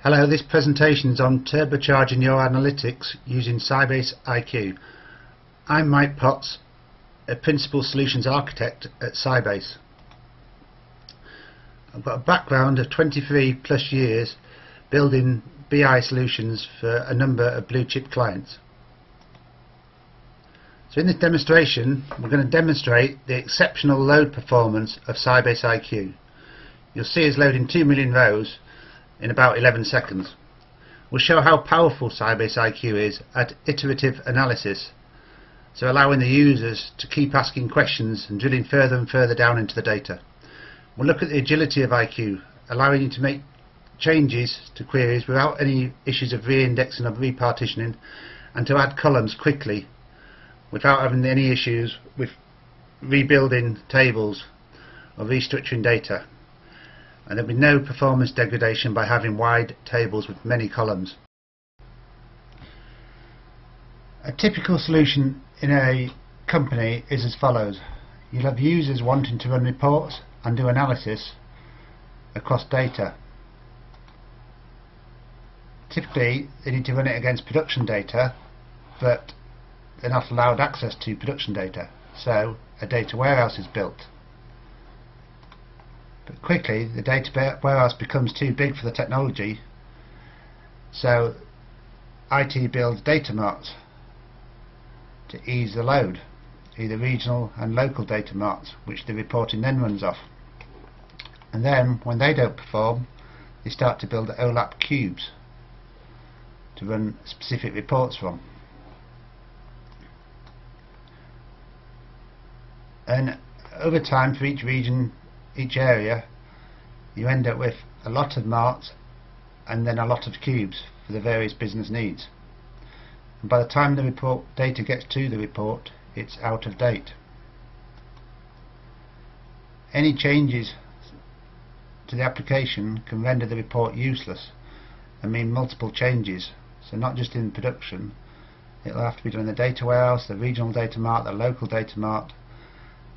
Hello, this presentation is on turbocharging your analytics using Sybase IQ. I'm Mike Potts, a Principal Solutions Architect at Sybase. I've got a background of 23 plus years building BI solutions for a number of blue chip clients. So in this demonstration we're going to demonstrate the exceptional load performance of Sybase IQ. You'll see us loading 2 million rows in about 11 seconds. We'll show how powerful Sybase IQ is at iterative analysis, so allowing the users to keep asking questions and drilling further and further down into the data. We'll look at the agility of IQ, allowing you to make changes to queries without any issues of re-indexing or repartitioning, and to add columns quickly without having any issues with rebuilding tables or restructuring data. And there'll be no performance degradation by having wide tables with many columns. A typical solution in a company is as follows. You'll have users wanting to run reports and do analysis across data. Typically they need to run it against production data, but they're not allowed access to production data, so a data warehouse is built. But quickly the data warehouse becomes too big for the technology, so IT builds data marts to ease the load, either regional and local data marts, which the reporting then runs off. And then when they don't perform, they start to build OLAP cubes to run specific reports from. And over time, for each region, each area, you end up with a lot of marts and then a lot of cubes for the various business needs. And by the time the report data gets to the report, it's out of date. Any changes to the application can render the report useless and mean multiple changes. So not just in production, it'll have to be done in the data warehouse, the regional data mart, the local data mart,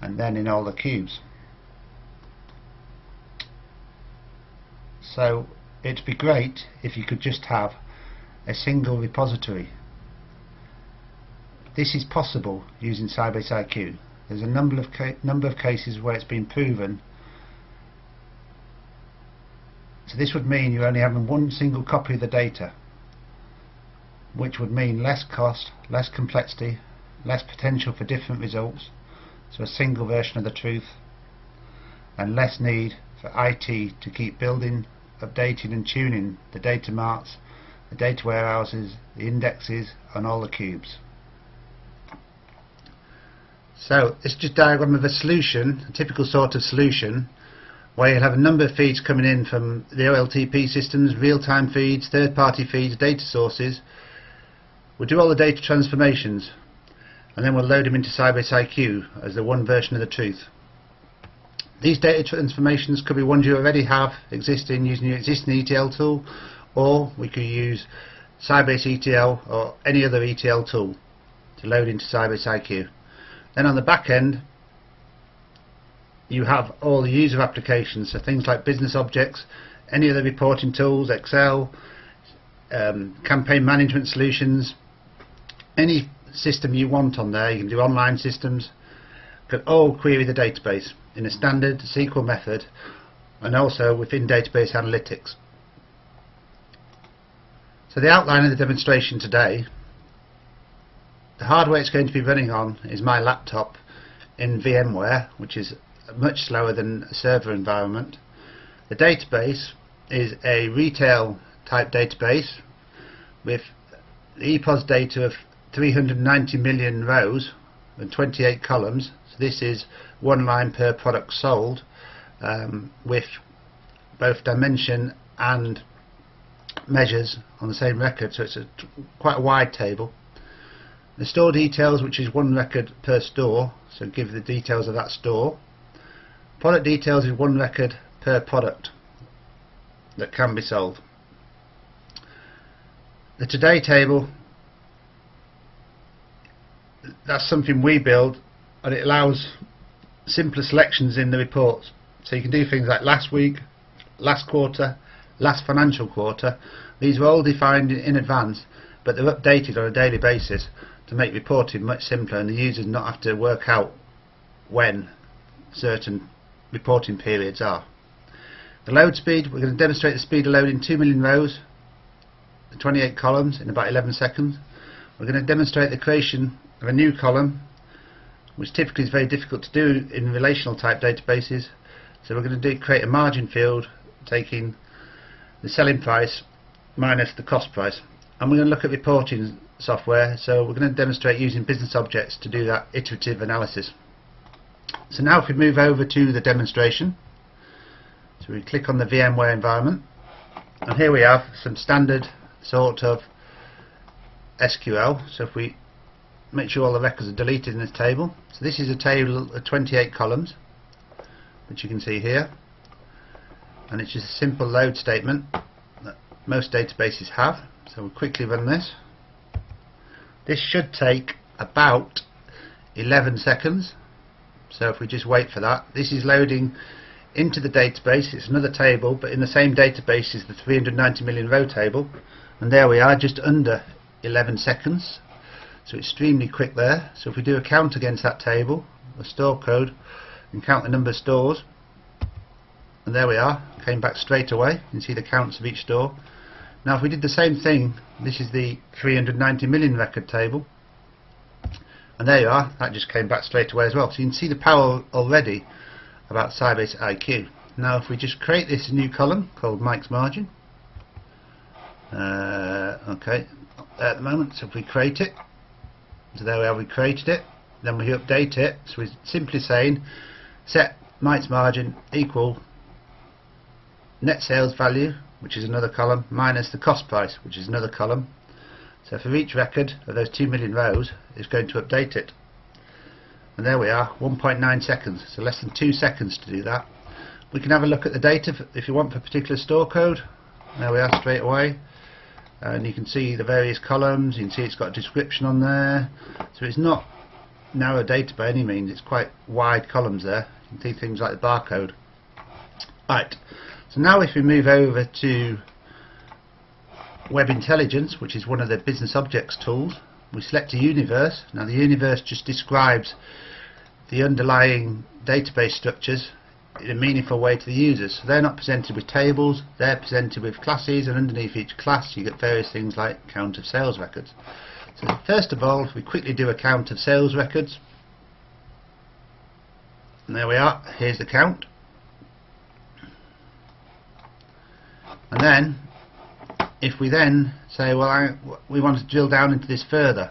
and then in all the cubes. So it'd be great if you could just have a single repository. This is possible using Sybase IQ. There's a number of cases where it's been proven. So this would mean you're only having one single copy of the data, which would mean less cost, less complexity, less potential for different results, so a single version of the truth, and less need for IT to keep building, updating and tuning the data marts, the data warehouses, the indexes and all the cubes. So it's just a diagram of a solution, a typical sort of solution, where you'll have a number of feeds coming in from the OLTP systems, real-time feeds, third-party feeds, data sources. We'll do all the data transformations and then we'll load them into Sybase IQ as the one version of the truth. These data transformations could be ones you already have existing using your existing ETL tool, or we could use Sybase ETL or any other ETL tool to load into Sybase IQ. Then on the back end you have all the user applications, so things like business objects, any other reporting tools, Excel, campaign management solutions, any system you want on there. You can do online systems, could all query the database in a standard SQL method and also within database analytics. So the outline of the demonstration today, the hardware it's going to be running on is my laptop in VMware, which is much slower than a server environment. The database is a retail type database with the EPOS data of 390 million rows and 28 columns. So this is one line per product sold, with both dimension and measures on the same record, so it's quite a wide table. The store details, which is one record per store, so give the details of that store. Product details is one record per product that can be sold. The today table, that's something we build, and it allows simpler selections in the reports. So you can do things like last week, last quarter, last financial quarter. These were all defined in advance, but they're updated on a daily basis to make reporting much simpler and the users not have to work out when certain reporting periods are. The load speed, we're going to demonstrate the speed of loading 2 million rows, 28 columns in about 11 seconds. We're going to demonstrate the creation of a new column, which typically is very difficult to do in relational type databases. So we're going to create a margin field taking the selling price minus the cost price. And we're going to look at reporting software, so we're going to demonstrate using business objects to do that iterative analysis. So now if we move over to the demonstration, so we click on the VMware environment, and here we have some standard sort of SQL. So if we make sure all the records are deleted in this table, so this is a table of 28 columns, which you can see here, and it's just a simple load statement that most databases have. So we'll quickly run this. This should take about 11 seconds. So if we just wait for that, this is loading into the database. It's another table, but in the same database is the 390 million row table, and there we are, just under 11 seconds. So extremely quick there. So if we do a count against that table, the store code, and count the number of stores, and there we are, came back straight away. You can see the counts of each store. Now if we did the same thing, this is the 390 million record table, and there you are, that just came back straight away as well. So you can see the power already about Sybase IQ. Now if we just create this new column called Mike's Margin, okay, at the moment, so if we create it, so there we are, we created it, then we update it, so we're simply saying set Mike's Margin equal net sales value, which is another column, minus the cost price, which is another column. So for each record of those 2 million rows, it's going to update it. And there we are, 1.9 seconds, so less than 2 seconds to do that. We can have a look at the data if you want for a particular store code. There we are, straight away. And you can see the various columns, you can see it's got a description on there. So it's not narrow data by any means, it's quite wide columns there. You can see things like the barcode. Right, so now if we move over to Web Intelligence, which is one of the business objects tools, we select a universe. Now the universe just describes the underlying database structures in a meaningful way to the users. So they're not presented with tables, they're presented with classes, and underneath each class you get various things like count of sales records. So first of all, if we quickly do a count of sales records, and there we are, here's the count. And then if we then say, well, we want to drill down into this further,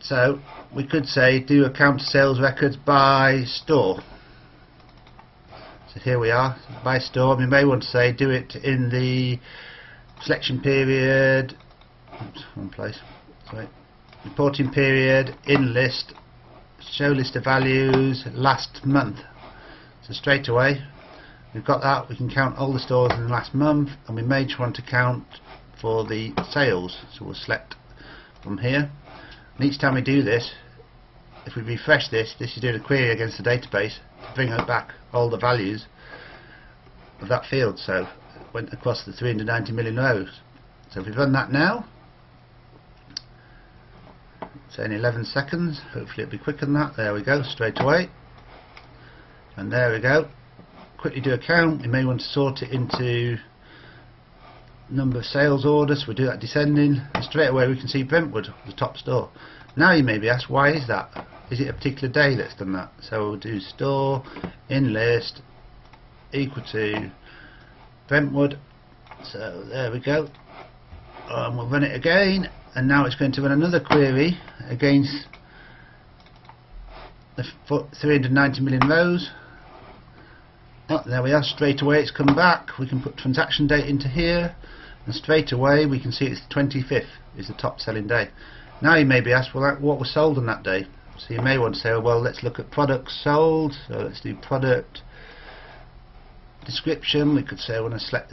so we could say do a count of sales records by store. So here we are, by store. We may want to say do it in the selection period, oops, wrong place, sorry, reporting period, in list, show list of values, last month. So straight away we've got that. We can count all the stores in the last month, and we may just want to count for the sales, so we'll select from here, and each time we do this, if we refresh this, this is doing a query against the database to bring back all the values of that field. So it went across the 390 million rows. So if we run that now, say in 11 seconds, hopefully it'll be quicker than that. There we go, straight away, and there we go. Quickly do a count. You may want to sort it into number of sales orders, so we do that descending, and straight away we can see Brentwood, the top store. Now you may be asked, why is that? Is it a particular day that's done that? So we'll do store in list equal to Brentwood. So there we go, and we'll run it again, and now it's going to run another query against the 390 million rows. Oh, there we are, straight away it's come back. We can put transaction date into here, and straight away we can see it's the 25th is the top selling day. Now you may be asked, well, what was sold on that day? So you may want to say, well, let's look at products sold. So let's do product description. We could say I want to select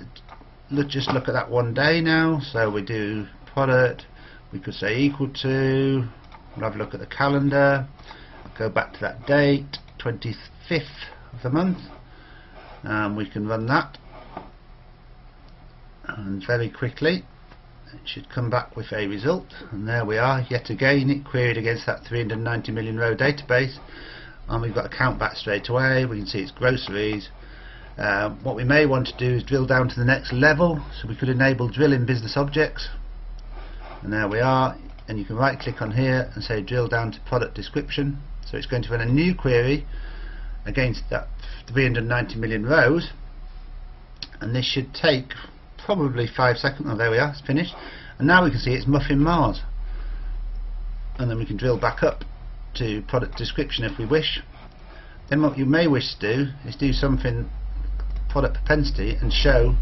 just look at that one day now. So we do product, we could say equal to, we'll have a look at the calendar, go back to that date, 25th of the month. We can run that, and very quickly it should come back with a result, and there we are. Yet again it queried against that 390 million row database, and we've got a count back straight away. We can see it's groceries. What we may want to do is drill down to the next level, so we could enable drill in business objects, and there we are. And you can right click on here and say drill down to product description, so it's going to run a new query against that 390 million rows, and this should take probably 5 seconds. Oh, there we are, it's finished, and now we can see it's Muffin Mars, and then we can drill back up to product description if we wish. Then what you may wish to do is do something product propensity and show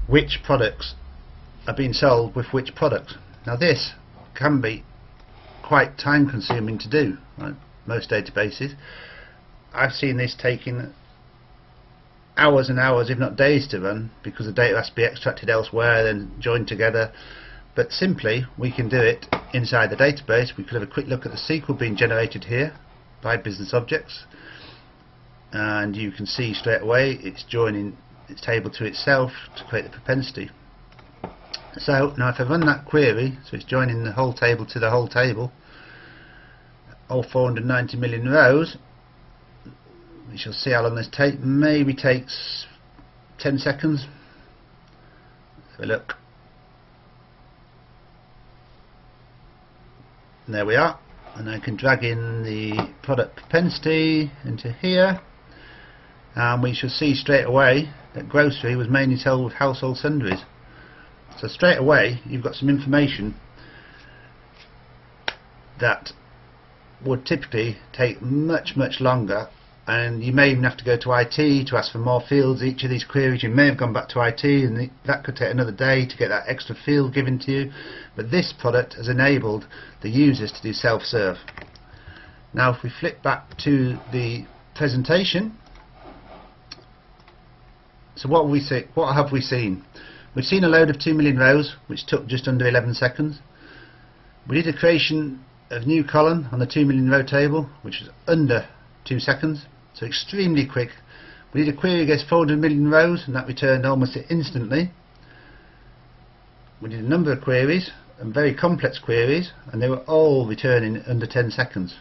which products are being sold with which product. Now this can be quite time consuming to do, right? Most databases, I've seen this taking hours and hours, if not days, to run, because the data has to be extracted elsewhere then joined together. But simply we can do it inside the database. We could have a quick look at the SQL being generated here by business objects, and you can see straight away it's joining its table to itself to create the propensity. So now if I run that query, so it's joining the whole table to the whole table, all 490 million rows, we shall see how long this maybe takes 10 seconds. So look, and there we are, and I can drag in the product propensity into here, and we shall see straight away that grocery was mainly sold with household sundries. So straight away you've got some information that would typically take much longer, and you may even have to go to IT to ask for more fields. Each of these queries you may have gone back to IT, and that could take another day to get that extra field given to you, but this product has enabled the users to do self-serve. Now if we flip back to the presentation, so what have we seen? We've seen a load of 2 million rows, which took just under 11 seconds. We did a creation of new column on the 2 million row table, which was under 2 seconds, so extremely quick. We did a query against 400 million rows, and that returned almost instantly. We did a number of queries, and very complex queries, and they were all returning under 10 seconds.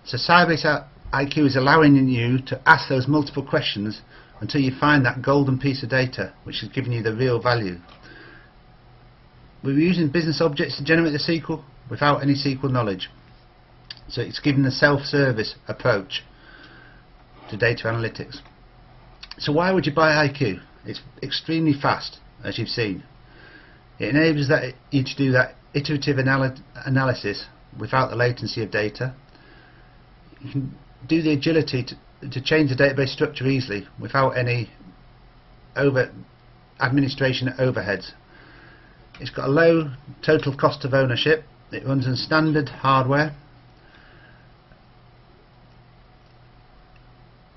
So Sybase IQ is allowing you to ask those multiple questions until you find that golden piece of data which is giving you the real value. We were using business objects to generate the SQL without any SQL knowledge, so it's given the self-service approach to data analytics. So why would you buy IQ? It's extremely fast, as you've seen. It enables you to do that iterative analysis without the latency of data. You can do the agility to change the database structure easily without any administration overheads. It's got a low total cost of ownership. It runs on standard hardware.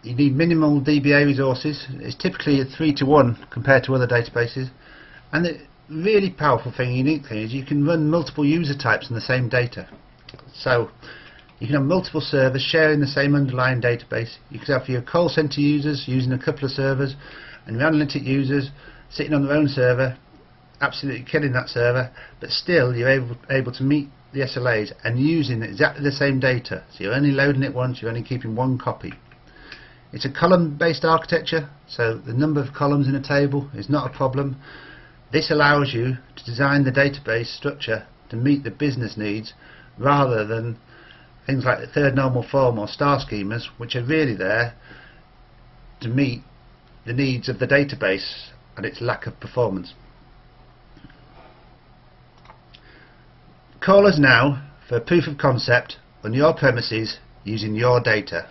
You need minimal DBA resources. It's typically a 3:1 compared to other databases, and the really powerful thing, unique thing, is you can run multiple user types on the same data. So you can have multiple servers sharing the same underlying database. You could have your call center users using a couple of servers, and your analytic users sitting on their own server, absolutely killing that server, but still you're able to meet the SLAs and using exactly the same data. So you're only loading it once, you're only keeping one copy. It's a column based architecture, so the number of columns in a table is not a problem. This allows you to design the database structure to meet the business needs, rather than things like the third normal form or star schemas, which are really there to meet the needs of the database and its lack of performance. Call us now for a proof of concept on your premises using your data.